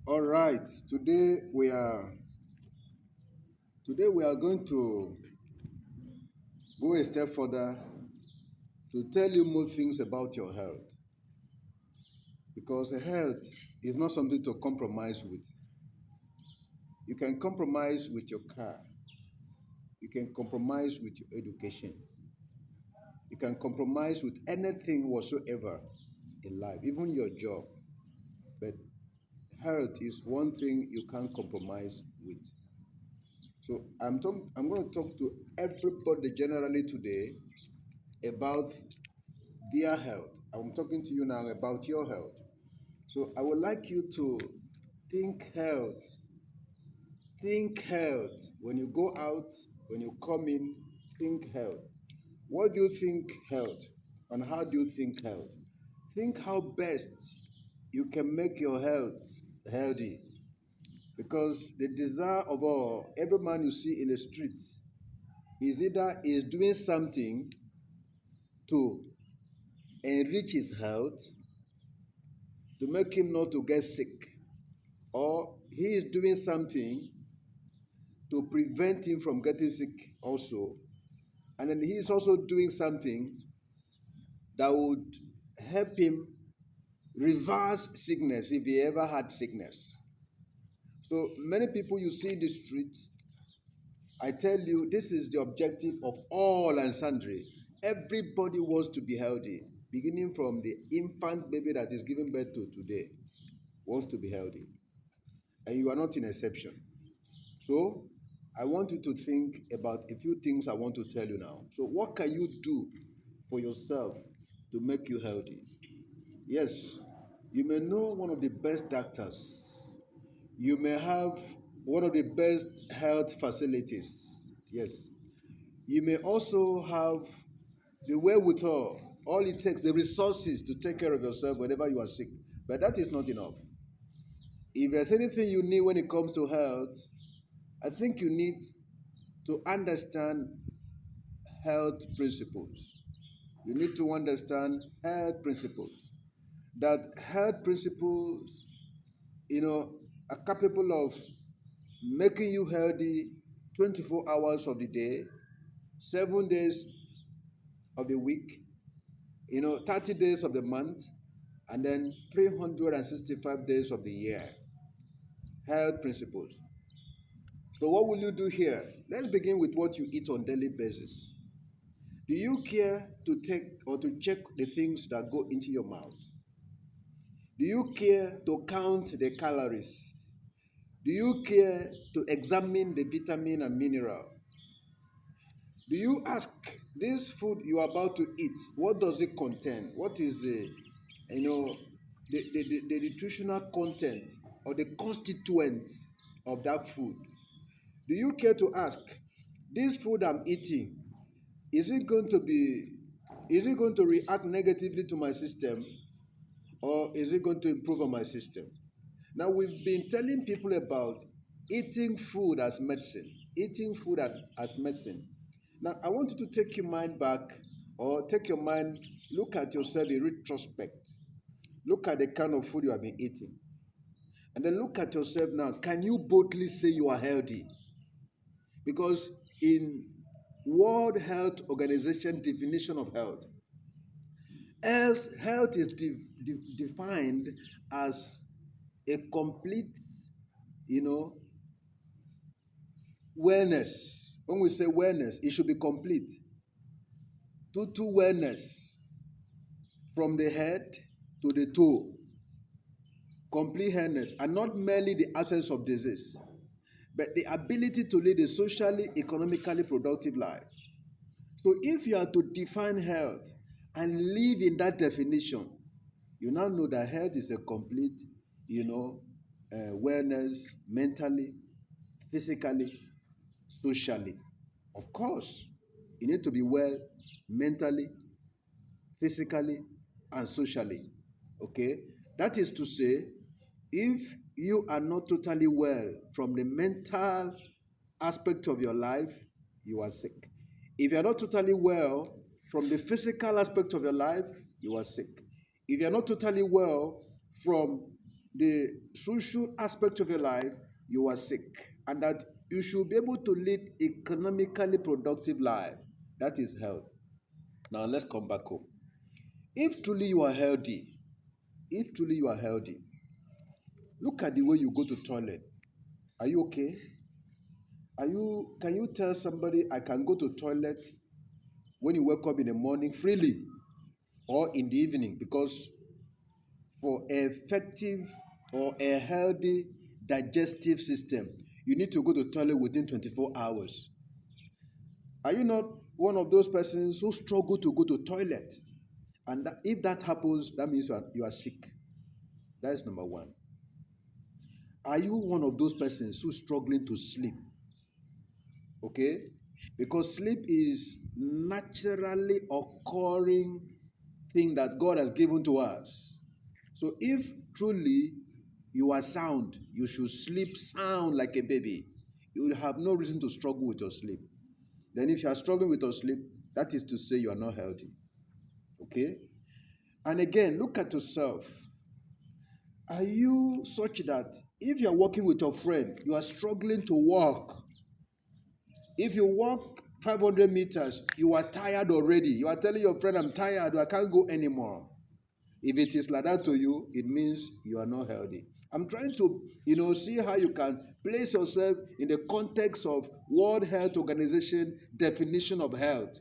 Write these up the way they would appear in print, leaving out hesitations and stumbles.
All right. Today we are going to go a step further to tell you more things about your health because health is not something to compromise with. You can compromise with your car. You can compromise with your education. You can compromise with anything whatsoever in life, even your job. But health is one thing you can't compromise with. So I'm going to talk to everybody generally today about their health. I'm talking to you now about your health. So I would like you to think health. Think health. When you go out, when you come in, think health. What do you think health? And how do you think health? Think how best you can make your health healthy. Because the desire of all, every man you see in the street is either is doing something to enrich his health, to make him not to get sick, or he is doing something to prevent him from getting sick also, and then he is also doing something that would help him reverse sickness if he ever had sickness. So many people you see in the street, I tell you, this is the objective of all and sundry. Everybody wants to be healthy, beginning from the infant baby that is giving birth to today, wants to be healthy. And you are not an exception. So I want you to think about a few things I want to tell you now. So, what can you do for yourself to make you healthy? Yes, you may know one of the best doctors, you may have one of the best health facilities. Yes, you may also have the wherewithal, all it takes, the resources to take care of yourself whenever you are sick. But that is not enough. If there's anything you need when it comes to health, I think you need to understand health principles. You need to understand health principles. That health principles, are capable of making you healthy 24 hours of the day, 7 days of the week, 30 days of the month, and then 365 days of the year. Health principles. So, what will you do here? Let's begin with what you eat on daily basis. Do you care to take or to check the things that go into your mouth? Do you care to count the calories? Do you care to examine the vitamin and mineral? Do you ask this food you are about to eat, what does it contain? What is you know, the nutritional content or the constituents of that food? Do you care to ask this food I'm eating, is it going to be is it going to react negatively to my system, or is it going to improve on my system? Now, we've been telling people about eating food as medicine, eating food as medicine. Now, I want you to take your mind back, or take your mind, look at yourself in retrospect. Look at the kind of food you have been eating. And then look at yourself now. Can you boldly say you are healthy? Because in World Health Organization definition of health, as health is defined as a complete, you know, wellness. When we say wellness, it should be complete. Total wellness from the head to the toe. Complete wellness, and not merely the absence of disease, but the ability to lead a socially, economically productive life. So if you are to define health and live in that definition, you now know that health is a complete, wellness mentally, physically, socially. Of course, you need to be well mentally, physically, and socially. Okay? That is to say, if you are not totally well from the mental aspect of your life, you are sick. If you are not totally well from the physical aspect of your life, you are sick. If you are not totally well from the social aspect of your life, you are sick, and that you should be able to lead economically productive life. That is health. Now let's come back home. If truly you are healthy, if truly you are healthy, look at the way you go to toilet. Are you okay? Can you tell somebody I can go to toilet when you wake up in the morning freely or in the evening? Because for effective or a healthy digestive system, you need to go to toilet within 24 hours. Are you not one of those persons who struggle to go to toilet? And if that happens, that means you are sick. That is number one. Are you one of those persons who's struggling to sleep? Okay? Because sleep is naturally occurring thing that God has given to us. So if truly you are sound, you should sleep sound like a baby. You will have no reason to struggle with your sleep. Then if you are struggling with your sleep, that is to say you are not healthy. Okay? And again, look at yourself. Are you such that if you are working with your friend, you are struggling to walk? If you walk 500 meters, you are tired already. You are telling your friend, I'm tired, I can't go anymore. If it is like that to you, it means you are not healthy. I'm trying to, see how you can place yourself in the context of World Health Organization definition of health.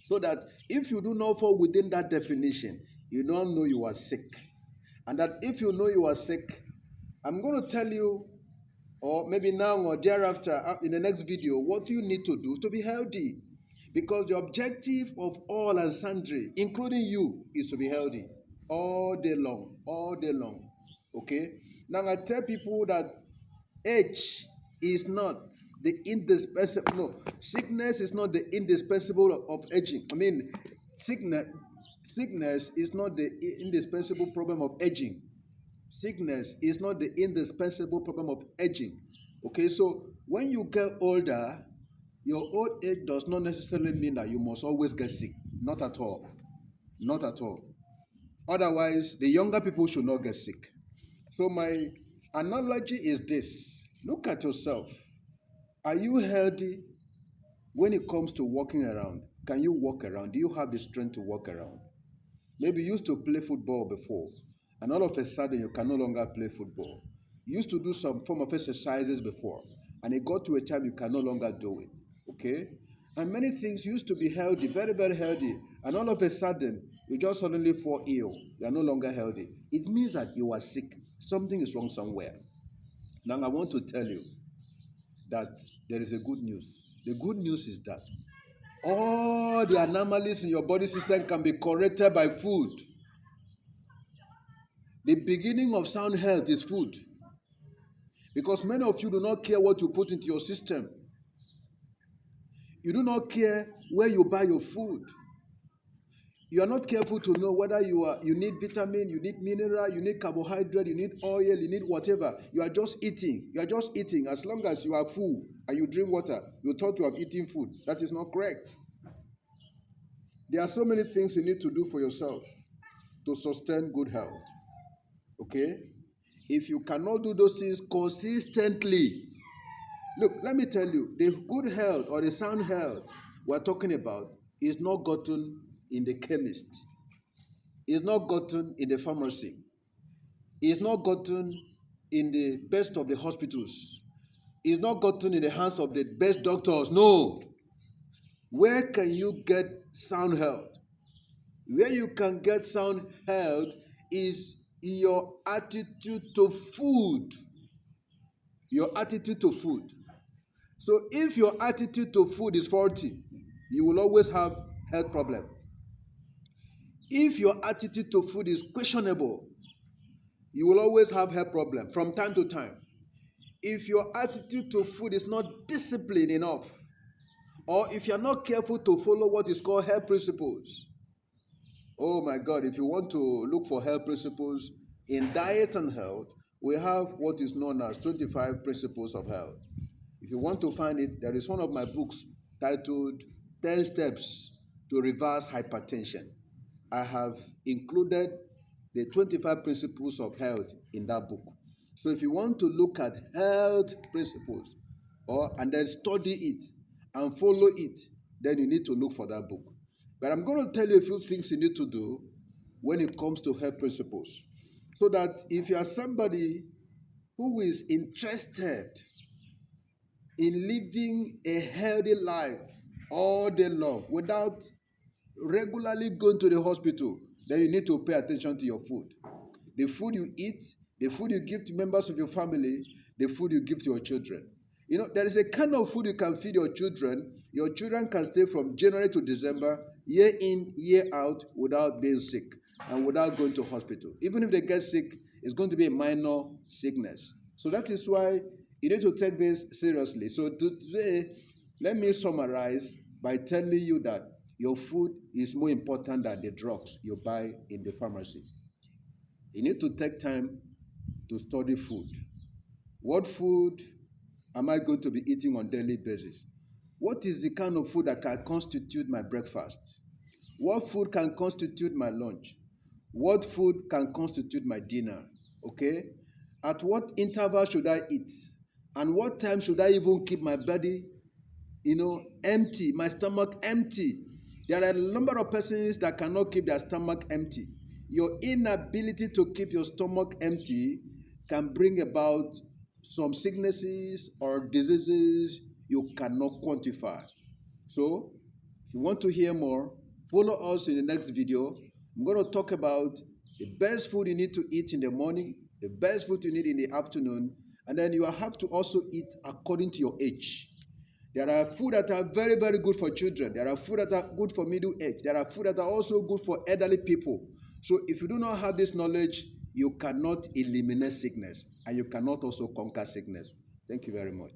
So that if you do not fall within that definition, you don't know you are sick. And that if you know you are sick, I'm going to tell you, or maybe now or thereafter in the next video, what you need to do to be healthy. Because the objective of all and sundry, including you, is to be healthy all day long, all day long. Okay? Now I tell people that age is not the indispensable, no, sickness is not the indispensable of aging. I mean, sickness, sickness is not the indispensable problem of aging. Sickness is not the indispensable problem of aging. Okay, so when you get older, your old age does not necessarily mean that you must always get sick. Not at all. Not at all. Otherwise, the younger people should not get sick. So, my analogy is this: look at yourself. Are you healthy when it comes to walking around? Can you walk around? Do you have the strength to walk around? Maybe you used to play football before, and all of a sudden you can no longer play football. You used to do some form of exercises before, and it got to a time you can no longer do it. Okay? And many things used to be healthy, very, very healthy, and all of a sudden you just suddenly fall ill. You are no longer healthy. It means that you are sick. Something is wrong somewhere. Now I want to tell you that there is a good news. The good news is that all the anomalies in your body system can be corrected by food. The beginning of sound health is food. Because many of you do not care what you put into your system. You do not care where you buy your food. You are not careful to know whether you need vitamin, you need mineral, you need carbohydrate, you need oil, you need whatever. You are just eating. You are just eating. As long as you are full and you drink water, you thought you have eaten food. That is not correct. There are so many things you need to do for yourself to sustain good health. Okay? If you cannot do those things consistently, look, let me tell you, the good health or the sound health we're talking about is not gotten in the chemist. It's not gotten in the pharmacy. It's not gotten in the best of the hospitals. It's not gotten in the hands of the best doctors. No. Where can you get sound health? Where you can get sound health is your attitude to food. Your attitude to food. So if your attitude to food is faulty, you will always have health problem. If your attitude to food is questionable, you will always have health problem from time to time. If your attitude to food is not disciplined enough, or if you're not careful to follow what is called health principles, oh my God, if you want to look for health principles in diet and health, we have what is known as 25 principles of health. If you want to find it, there is one of my books titled 10 Steps to Reverse Hypertension. I have included the 25 principles of health in that book. So if you want to look at health principles and then study it and follow it, then you need to look for that book. But I'm going to tell you a few things you need to do when it comes to health principles. So that if you are somebody who is interested in living a healthy life all day long without regularly going to the hospital, then you need to pay attention to your food. The food you eat, the food you give to members of your family, the food you give to your children. You know, there is a kind of food you can feed your children. Your children can stay from January to December, year in, year out, without being sick and without going to hospital. Even if they get sick, it's going to be a minor sickness. So that is why you need to take this seriously. So today, let me summarize by telling you that your food is more important than the drugs you buy in the pharmacy. You need to take time to study food. What food am I going to be eating on a daily basis? What is the kind of food that can constitute my breakfast? What food can constitute my lunch? What food can constitute my dinner? Okay? At what interval should I eat? And what time should I even keep my body, empty, my stomach empty? There are a number of persons that cannot keep their stomach empty. Your inability to keep your stomach empty can bring about some sicknesses or diseases you cannot quantify. So, if you want to hear more, follow us in the next video. I'm going to talk about the best food you need to eat in the morning, the best food you need in the afternoon, and then you have to also eat according to your age. There are food that are very, very good for children. There are food that are good for middle age. There are food that are also good for elderly people. So if you do not have this knowledge, you cannot eliminate sickness and you cannot also conquer sickness. Thank you very much.